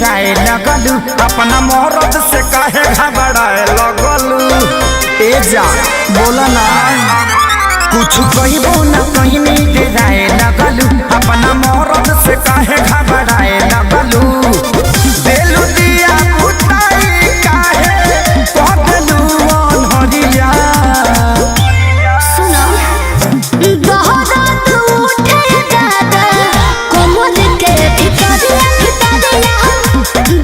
डेराए लगलू अपना मरद से काहे घबराए लगलू। ए जा बोला ना कुछ कहबो न कहनी डेराए लगलू अपना मरद से काहे घबराए लगलू। देलू दिया बुताई काहे पगलू अनहरिया। सुनो दहरात उठे दादा कोमल के भितरिया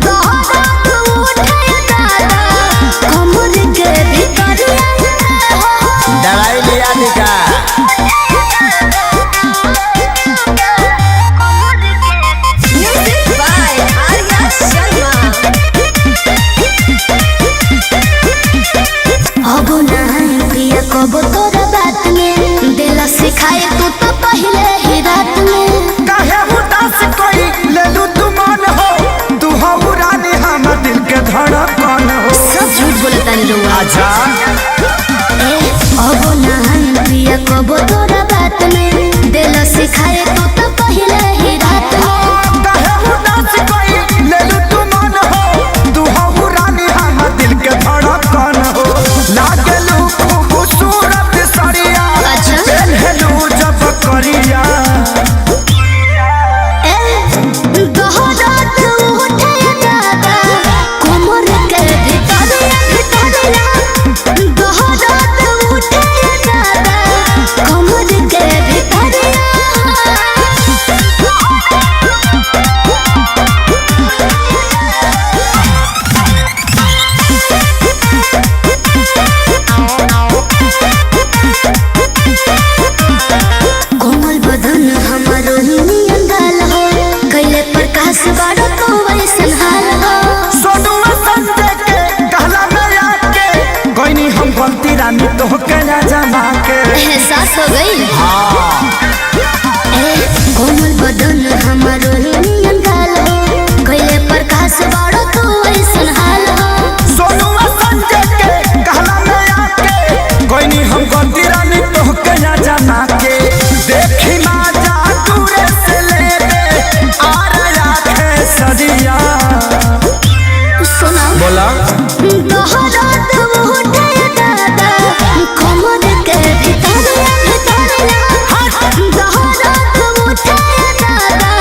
दहरात उठे दादा कोमल के भितरिया। दवाई लिया निका म्यूजिक बाय आर्या शर्मा। अब नहीं पिया कब तोरा बात में दिल सिखाए तू तो पहले ही रात में। काहे उदास कोई लेलू तू मन हो तू हो रानी हम दिल के धड़कन हो। सब झूठ बोलता नहीं लोग। आजा अब नहीं पिया कब तोरा बात में दिल सिखाए तू तो पहले ही रात में। काहे उदास कोई लेलू तू मन हो तू हो रानी हम दिल के धड़कन हो। लागलू खूबसूरत सरिया अच्छा। पहनलू जब करिया। दहरात उठे दादा कोमल के भितरिया दहरात उठे दादा कोमल के भितरिया। कोमल बदन हमारो हिनियन गाल हो कैले प्रकाश बारो तो वैसन हाल हो। सोनुआ संजय के कहला में आके कोई हम गलती रानी तो के ना जमा के। एहसास हो गई कोमल बदन हमारो हिनियन गाल हो कैले प्रकाश बारो तो वैसन हाल हो। सोनुआ संजय के कहला में आके कोई हम गलती रानी तो के ना जमा के। देखी माजा दूरे से ले ले आ रहा है सदिया। सुना बोला दहरात उठे दादा कोमल के भितरिया दहरात उठे दादा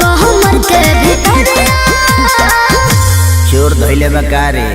कोमल के भितरिया। चोर धइले बकारे।